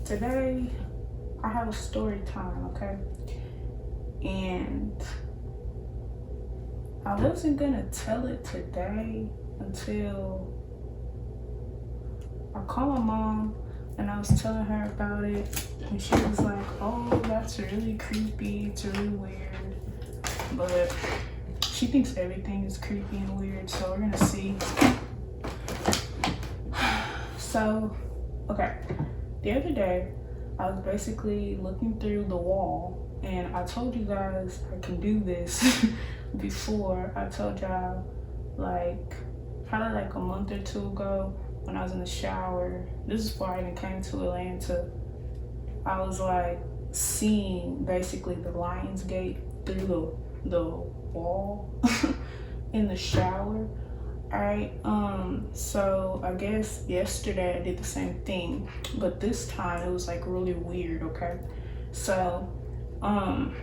today I have a story time, okay? And I wasn't gonna tell it today until I called my mom and I was telling her about it, and she was like, oh, that's really creepy, it's really weird. But she thinks everything is creepy and weird, so we're gonna see. So, okay, the other day I was basically looking through the wall, and I told you guys I can do this before. I told y'all like probably like a month or two ago when I was in the shower. This is before I even came to Atlanta. I was like seeing basically the Lion's Gate through the wall in the shower. Alright, so I guess yesterday I did the same thing, but this time it was like really weird, okay? So I'm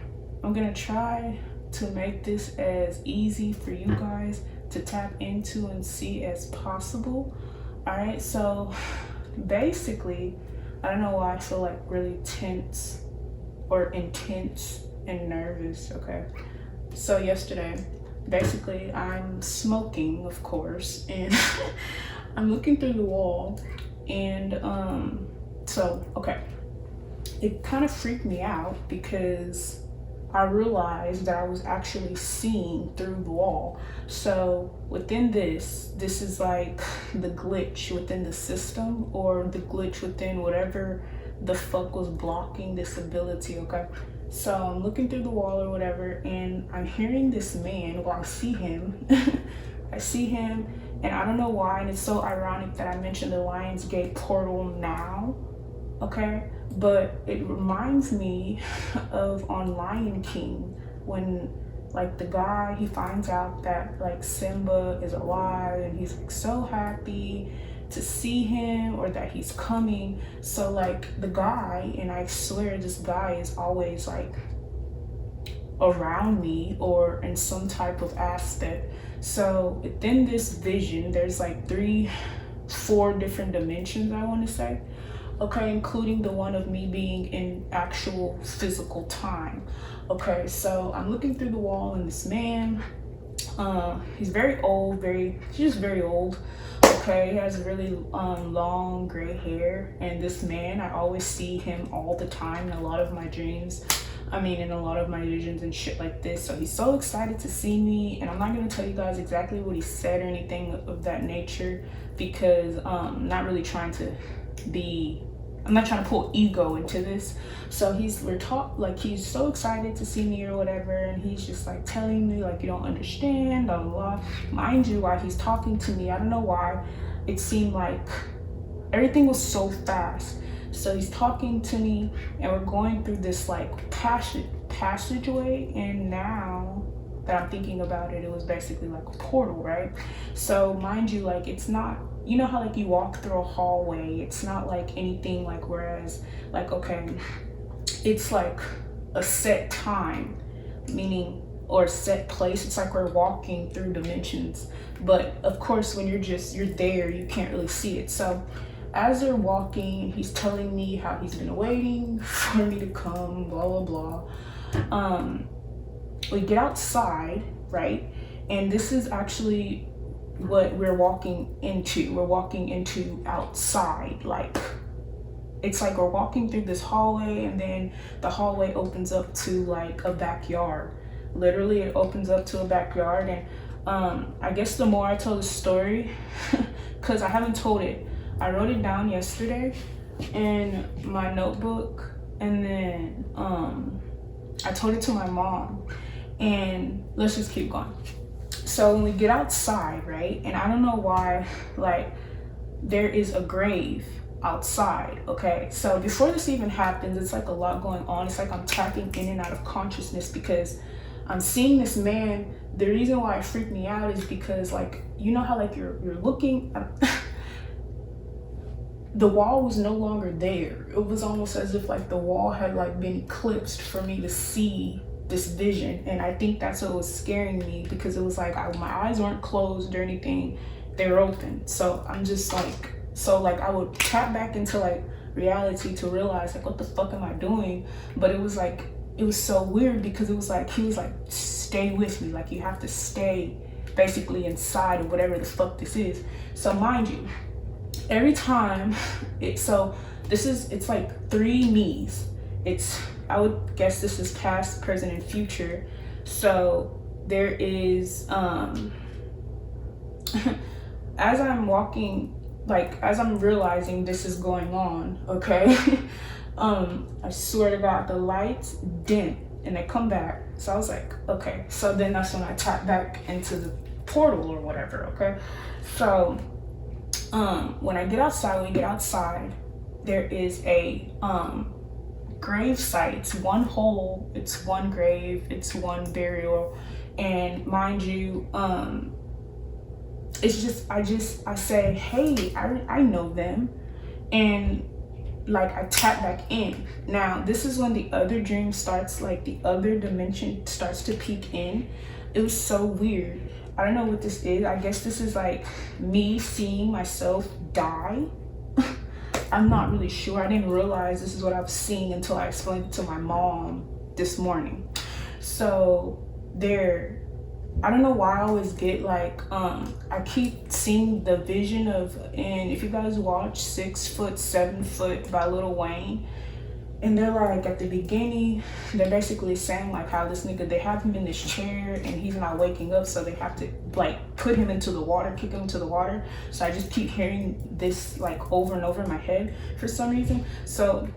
gonna try to make this as easy for you guys to tap into and see as possible. Alright, so basically, I don't know why I feel like really tense or intense and nervous, okay? So yesterday, basically I'm smoking, of course, and I'm looking through the wall, and so okay, it kind of freaked me out because I realized that I was actually seeing through the wall. So within this is like the glitch within the system, or the glitch within whatever the fuck was blocking this ability, okay? So I'm looking through the wall or whatever, and I'm hearing this man, or I see him. I see him, and I don't know why, and it's so ironic that I mentioned the Lion's Gate portal now, okay? But it reminds me of on Lion King, when like the guy, he finds out that like Simba is alive, and he's like so happy to see him, or that he's coming. So like the guy, and I swear this guy is always like around me or in some type of aspect. So within this vision, there's like 4 different dimensions, I want to say, okay, including the one of me being in actual physical time. Okay, so I'm looking through the wall, and this man, he's very old, he's just very old. Okay, he has really long gray hair, and this man, I always see him all the time in a lot of my dreams. I mean, in a lot of my visions and shit like this. So he's so excited to see me, and I'm not gonna tell you guys exactly what he said or anything of that nature, because I'm not really trying to I'm not trying to pull ego into this. So he's so excited to see me or whatever, and he's just like telling me like, you don't understand, blah blah blah. Mind you, while he's talking to me, I don't know why, it seemed like everything was so fast. So he's talking to me, and we're going through this like passageway, and now that I'm thinking about it, it was basically like a portal, right? So mind you, like it's not, you know how like you walk through a hallway, it's not like anything like, whereas like, okay, it's like a set time, meaning, or a set place. It's like we're walking through dimensions, but of course when you're there, you can't really see it. So as they're walking, he's telling me how he's been waiting for me to come, blah blah blah. We get outside, right? And this is actually what we're walking into. We're walking into outside. Like, it's like we're walking through this hallway, and then the hallway opens up to like a backyard. Literally, it opens up to a backyard. And I guess the more I tell the story, because I haven't told it, I wrote it down yesterday in my notebook, and then I told it to my mom. And let's just keep going. So when we get outside, right, and I don't know why, like there is a grave outside, okay? So before this even happens, it's like a lot going on. It's like I'm tapping in and out of consciousness, because I'm seeing this man. The reason why it freaked me out is because, like, you know how like you're looking the wall was no longer there. It was almost as if like the wall had like been eclipsed for me to see this vision. And I think that's what was scaring me, because it was like my eyes weren't closed or anything, they were open. So I'm just like, so like I would tap back into like reality to realize like, what the fuck am I doing? But it was like, it was so weird because it was like, he was like, stay with me. Like, you have to stay basically inside of whatever the fuck this is. So mind you, every time it's like 3 me's. I would guess this is past, present, and future. So there is, as I'm walking, like as I'm realizing this is going on, okay, I swear to God, the lights dim and they come back. So I was like, okay. So then that's when I tap back into the portal or whatever, okay? So when we get outside, there is a grave site. It's one hole, it's one grave, it's one burial. And mind you, it's just, I say, hey, I know them. And like, I tap back in. Now, this is when the other dream starts, like the other dimension starts to peek in. It was so weird. I don't know what this is. I guess this is like me seeing myself die. I'm not really sure. I didn't realize this is what I was seeing until I explained it to my mom this morning. So I don't know why I always get like, I keep seeing the vision of, and if you guys watch 6 Foot, 7 Foot by Lil Wayne, and they're like, at the beginning, they're basically saying like how this nigga, they have him in this chair and he's not waking up, so they have to like put him into the water, kick him into the water. So I just keep hearing this like over and over in my head for some reason. So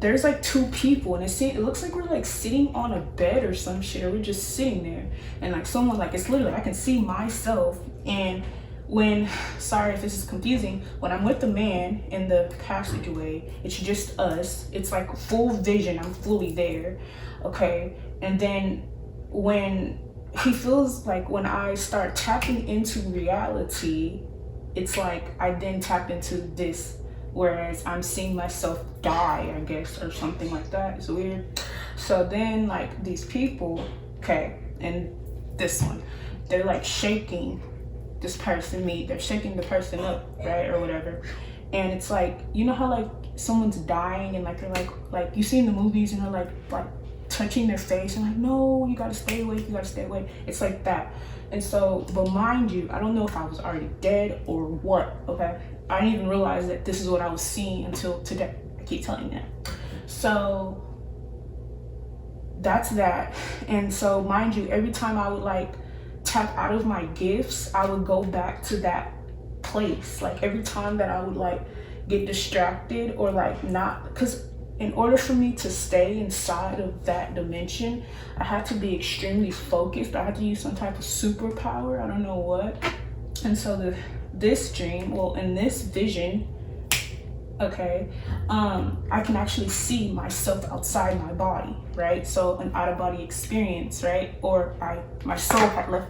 there's like 2 people, and it looks like we're like sitting on a bed or some shit, or we're just sitting there, and like someone, like, it's literally, I can see myself. And when, sorry if this is confusing, when I'm with the man in the passageway, it's just us. It's like full vision, I'm fully there, okay? And then when he feels like, when I start tapping into reality, it's like I then tap into this, whereas I'm seeing myself die, I guess, or something like that. It's weird. So then like these people, okay, and this one, they're like shaking this person, they're shaking the person up, right, or whatever. And it's like, you know how like someone's dying and like they're like you see in the movies, and they're like touching their face and like, no, you gotta stay awake, you gotta stay awake. It's like that. And so, but mind you, I don't know if I was already dead or what, okay? I didn't even realize that this is what I was seeing until today. I keep telling you that. So that's that. And so mind you, every time I would like tap out of my gifts, I would go back to that place. Like every time that I would like get distracted or like not, because in order for me to stay inside of that dimension, I had to be extremely focused. I had to use some type of superpower, I don't know what. And so this dream, well, in this vision, okay, I can actually see myself outside my body, right? So an out-of-body experience, right? Or my soul had left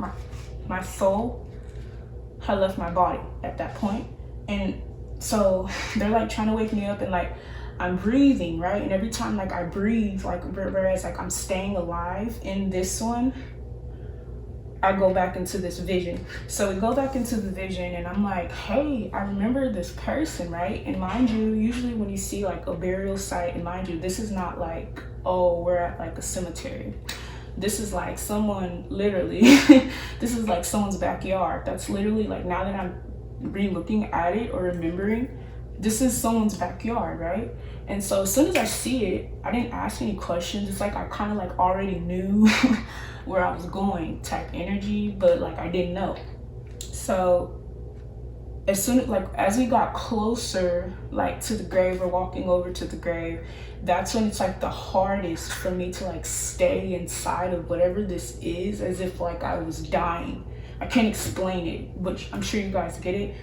my body at that point. And so they're like trying to wake me up, and like I'm breathing, right? And every time like I breathe, like whereas like I'm staying alive in this one, I go back into this vision. So we go back into the vision, and I'm like, hey, I remember this person, right? And mind you, usually when you see like a burial site, and mind you, this is not like, oh, we're at like a cemetery. This is like someone literally, this is like someone's backyard. That's literally like, now that I'm re-looking at it or remembering, this is someone's backyard, right? And so as soon as I see it, I didn't ask any questions. It's like I kind of like already knew where I was going type energy, but like I didn't know. So as we got closer like to the grave, or walking over to the grave, that's when it's like the hardest for me to like stay inside of whatever this is, as if like I was dying. I can't explain it, but I'm sure you guys get it.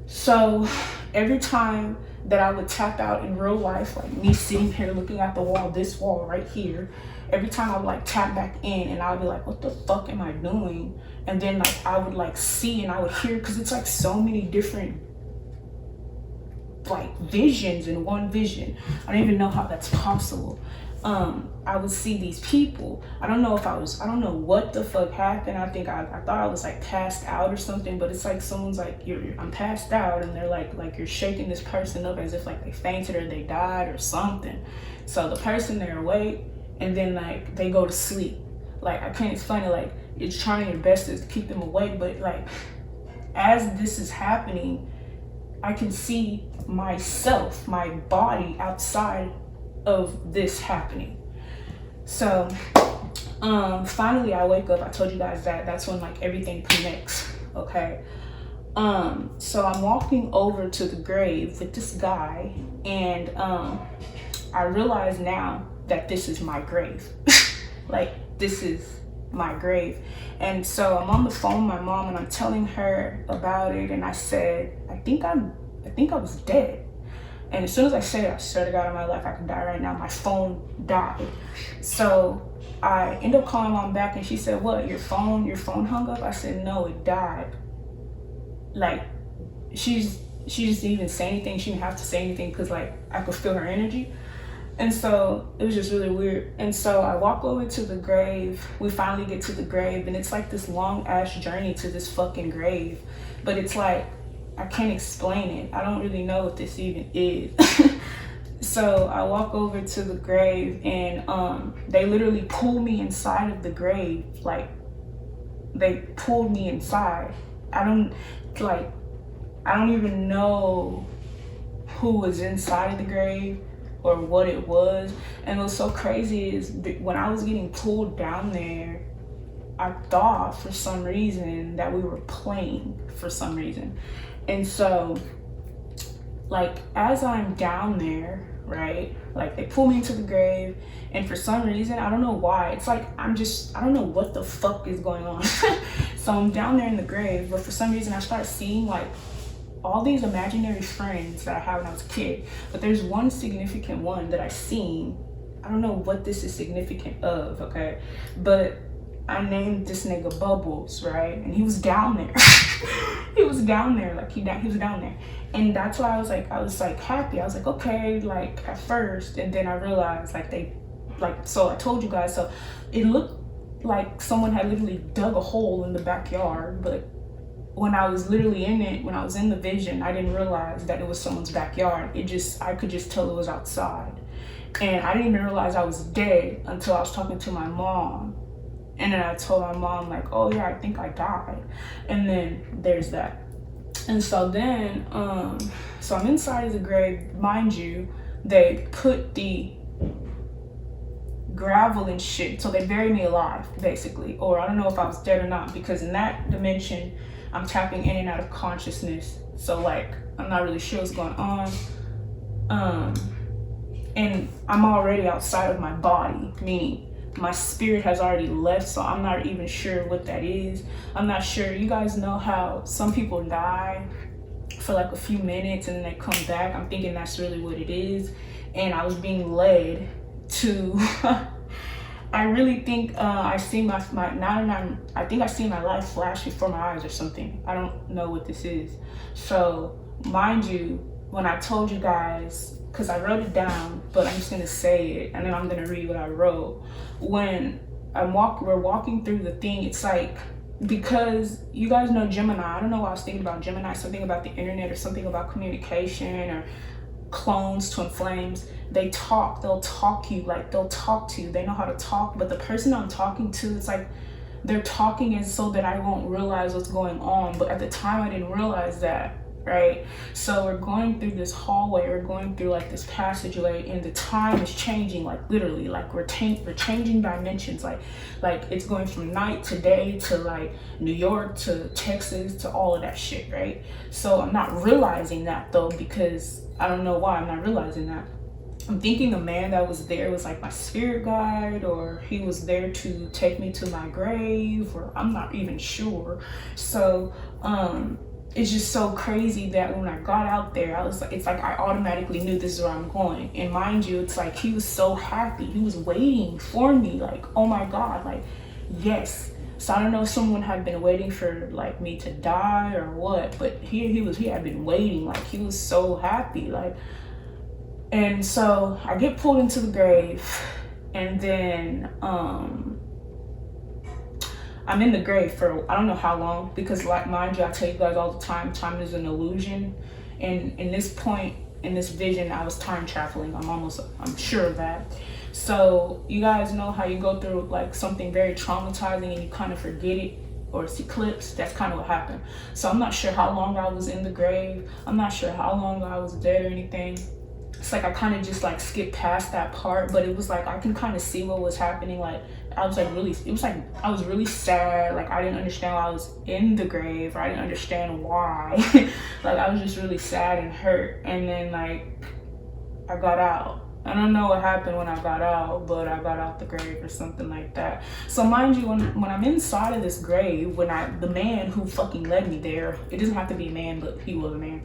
So every time that I would tap out in real life, like me sitting here looking at the wall, this wall right here, every time I would like tap back in, and I would be like, what the fuck am I doing? And then like I would like see and I would hear, because it's like so many different like visions in one vision. I don't even know how that's possible. I would see these people. I don't know what the fuck happened. I think I thought I was like passed out or something, but it's like someone's like, I'm passed out, and they're like you're shaking this person up as if like they fainted or they died or something. So the person, they're awake, and then like they go to sleep. Like, I can't explain it. Like, it's trying your best to keep them awake, but like as this is happening, I can see myself, my body outside of this happening. So finally I wake up. I told you guys that's when like everything connects. Okay. So I'm walking over to the grave with this guy, and I realize now that this is my grave. Like, this is my grave. And so I'm on the phone with my mom, and I'm telling her about it, and I said, I think I was dead. And as soon as I said it, I swear to God on my life, I could die right now. My phone died. So I end up calling mom back, and she said, what, your phone hung up? I said, no, it died. Like, she just didn't even say anything. She didn't have to say anything, because like I could feel her energy. And so it was just really weird. And so I walk over to the grave. We finally get to the grave, and it's like this long ass journey to this fucking grave. But it's like, I can't explain it. I don't really know what this even is. So I walk over to the grave, and they literally pull me inside of the grave. Like, they pulled me inside. I don't even know who was inside of the grave or what it was. And what's so crazy is when I was getting pulled down there, I thought for some reason that we were playing for some reason. And so like as I'm down there, right, like they pull me into the grave, and for some reason, I don't know why, it's like I don't know what the fuck is going on. So I'm down there in the grave, but for some reason I start seeing like all these imaginary friends that I had when I was a kid. But there's one significant one that I seen. I don't know what this is significant of, okay? But I named this nigga Bubbles, right? And he was down there. He was down there, like he was down there. And that's why I was like happy. I was like, okay, like at first, and then I realized so I told you guys, so it looked like someone had literally dug a hole in the backyard, but when I was literally in it, when I was in the vision, I didn't realize that it was someone's backyard. I could just tell it was outside. And I didn't even realize I was dead until I was talking to my mom. And then I told my mom, like, oh yeah, I think I died. And then there's that. And so then, so I'm inside of the grave. Mind you, they put the gravel and shit, so they buried me alive, basically. Or I don't know if I was dead or not, because in that dimension, I'm tapping in and out of consciousness. So like, I'm not really sure what's going on. And I'm already outside of my body, meaning my spirit has already left, so I'm not even sure what that is. I'm not sure. You guys know how some people die for like a few minutes and then they come back? I'm thinking that's really what it is. And I was being led to I really think I see my I think I see my life flash before my eyes or something. I don't know what this is. So mind you, when I told you guys, because I wrote it down, but I'm just gonna say it and then I'm gonna read what I wrote. When we're walking through the thing, it's like, because you guys know Gemini, I don't know why I was thinking about Gemini, something about the internet or something about communication or clones, twin flames. They'll talk to you, they know how to talk, but the person I'm talking to, it's like they're talking as so that I won't realize what's going on, but at the time I didn't realize that, right? So we're going through this hallway, we're going through like this passageway, and the time is changing, like literally, like we're changing dimensions, like it's going from night to day to like New York to Texas to all of that shit, right? So I'm not realizing that though, because I don't know why I'm not realizing that. I'm thinking the man that was there was like my spirit guide, or he was there to take me to my grave, or I'm not even sure. So it's just so crazy that when I got out there, I was like, it's like I automatically knew this is where I'm going. And mind you, it's like he was so happy. He was waiting for me, like, oh my God, like, yes. So I don't know if someone had been waiting for like me to die or what, but he had been waiting, like he was so happy, like. And so I get pulled into the grave, And then I'm in the grave for I don't know how long, because like, mind you, I tell you guys all the time is an illusion. And in this point, in this vision, I was time traveling. I'm sure of that. So you guys know how you go through like something very traumatizing and you kind of forget it, or it's eclipsed. That's kind of what happened. So I'm not sure how long I was in the grave. I'm not sure how long I was dead or anything. It's like I kind of just like skipped past that part, but it was like I can kind of see what was happening. Like I was like really, it was like I was really sad. Like I didn't understand why I was in the grave, or I didn't understand why. Like I was just really sad and hurt. And then like I got out. I don't know what happened when I got out, but I got out the grave or something like that. So mind you, when I'm inside of this grave, the man who fucking led me there, it doesn't have to be a man, but he was a man.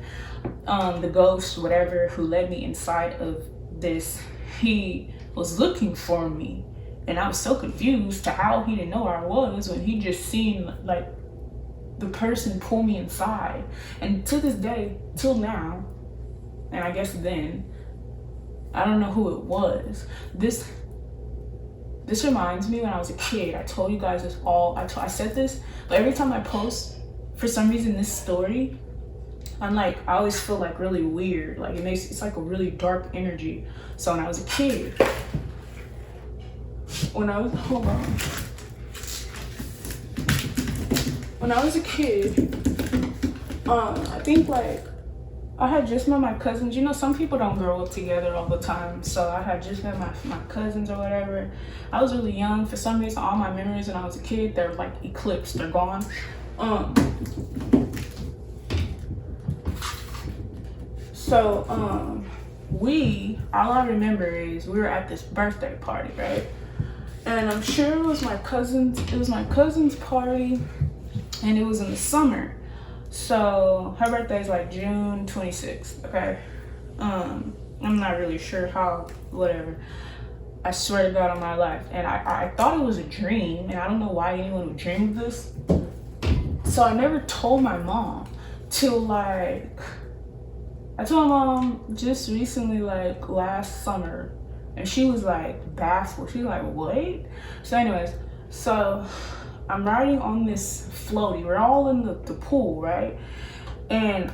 The ghost, whatever, who led me inside of this, he was looking for me. And I was so confused to how he didn't know where I was, when he just seen like the person pull me inside. And to this day, till now, and I guess then, I don't know who it was. This reminds me when I was a kid. I told you guys this all, I said this, but every time I post, for some reason, this story, I always feel like really weird. Like it's like a really dark energy. So when I was a kid, when I was a kid, I think like, I had just met my cousins. You know, some people don't grow up together all the time. So I had just met my cousins or whatever. I was really young. For some reason, all my memories when I was a kid, they're like eclipsed. They're gone. All I remember is we were at this birthday party, right? And I'm sure it was my cousin's party, and it was in the summer. So her birthday is like June 26th, okay? I'm not really sure how, whatever. I swear to God on my life. And I thought it was a dream, and I don't know why anyone would dream of this. So I never told my mom till like, I told my mom just recently, like last summer, and she was like baffled. She's like, what? So anyways, so I'm riding on this floaty. We're all in the pool, right? And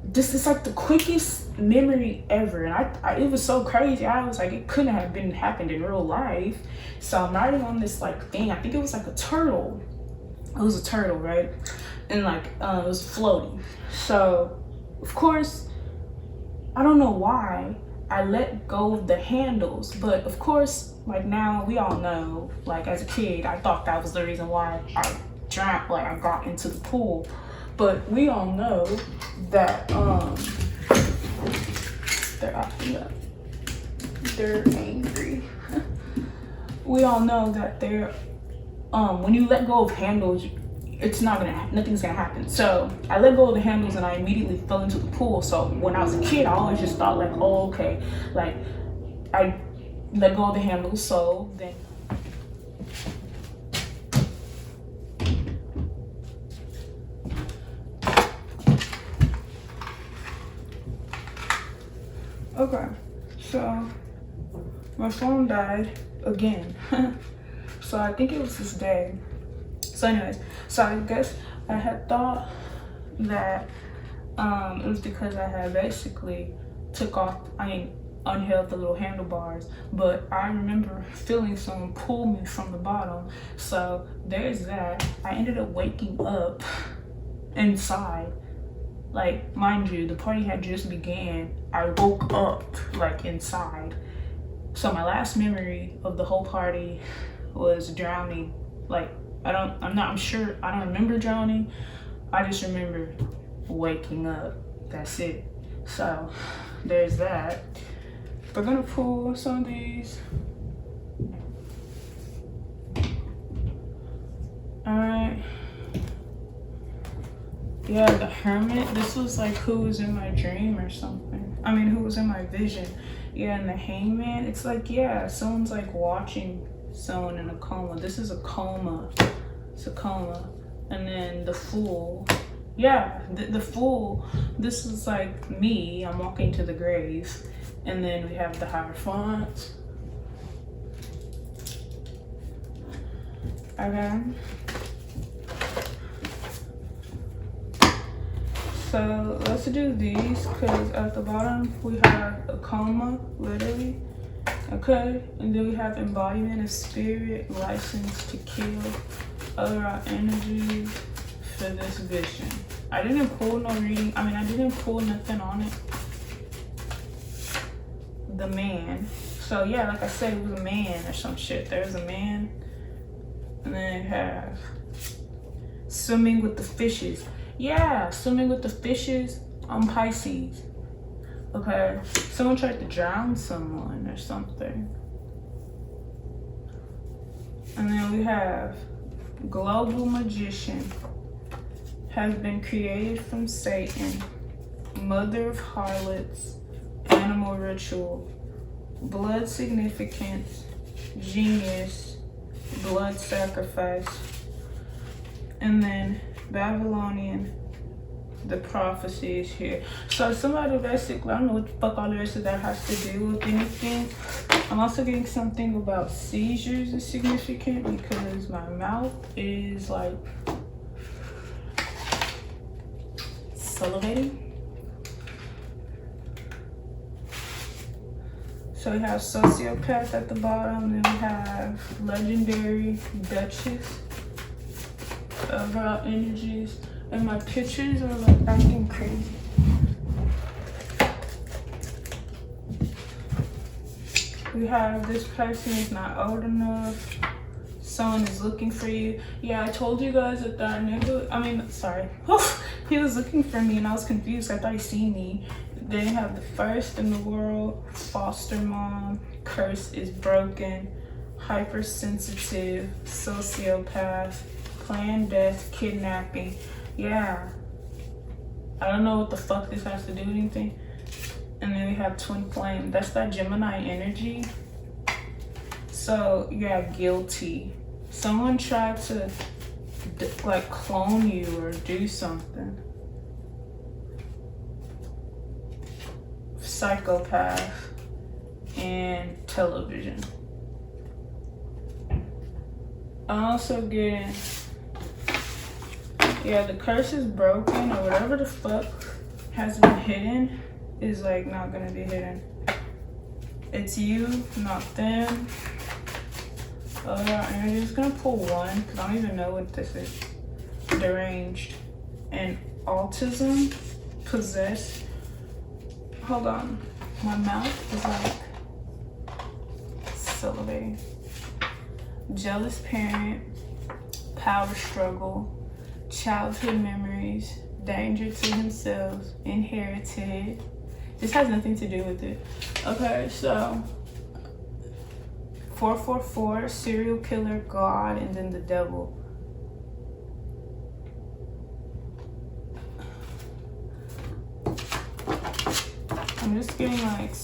this is like the quickest memory ever. And it was so crazy. I was like, it couldn't have happened in real life. So I'm riding on this like thing. I think it was like a turtle. It was a turtle, right? And like, it was floating. So of course, I don't know why I let go of the handles, but of course, like now we all know, like as a kid, I thought that was the reason why I drowned, like I got into the pool. But we all know that they're acting up. They're angry. We all know that they're when you let go of handles, nothing's gonna happen. So I let go of the handles and I immediately fell into the pool. So when I was a kid, I always just thought like, oh, okay, like I let go of the handles. So then okay, so my phone died again. So I think it was this day. So anyways, so I guess I had thought that it was because I had basically unheld the little handlebars, but I remember feeling someone pull me from the bottom. So there's that. I ended up waking up inside. Like, mind you, the party had just began. I woke up like inside. So my last memory of the whole party was drowning. Like, I'm sure I don't remember drowning. I just remember waking up. That's it. So there's that. We're gonna pull some of these. Alright. Yeah, the Hermit. This was like who was in my dream or something. I mean, who was in my vision. Yeah, and the Hangman. It's like, yeah, someone's like watching someone in a coma. This is a coma. It's a coma. And then the Fool. Yeah, the Fool. This is like me. I'm walking to the grave. And then we have the Hierophant. Okay. So let's do these, because at the bottom we have a coma, literally. Okay, and then we have embodiment of spirit, license to kill, other our energies for this vision. I didn't pull no reading. I mean, I didn't pull nothing on it. The man. So yeah, like I said, it was a man or some shit. There's a man. And then you have swimming with the fishes. Yeah, swimming with the fishes on Pisces. Okay, someone tried to drown someone or something. And then we have global magician, has been created from Satan, mother of harlots, animal ritual, blood significance, genius, blood sacrifice, and then Babylonian, the prophecy is here. So somebody basically, I don't know what the fuck all the rest of that has to do with anything. I'm also getting something about seizures is significant because my mouth is like salivating. So we have sociopath at the bottom, then we have legendary duchess of our energies, and my pictures are like acting crazy. We have this person is not old enough. Someone is looking for you. Yeah, I told you guys that nigga, he was looking for me and I was confused. I thought he seen me. Then you have the first in the world, foster mom, curse is broken, hypersensitive, sociopath, planned death, kidnapping. Yeah. I don't know what the fuck this has to do with anything. And then we have twin flame. That's that Gemini energy. So yeah, guilty. Someone tried to like clone you or do something. Psychopath and television. I'm also getting, yeah, the curse is broken or whatever the fuck has been hidden is like not gonna be hidden. It's you, not them. Oh yeah, and I'm just gonna pull one because I don't even know what this is. Deranged and autism, possessed. Hold on, my mouth is like salivating. Jealous parent, power struggle, childhood memories, danger to himself, inherited. This has nothing to do with it. Okay, so 444, serial killer, God, and then the devil. I'm just getting like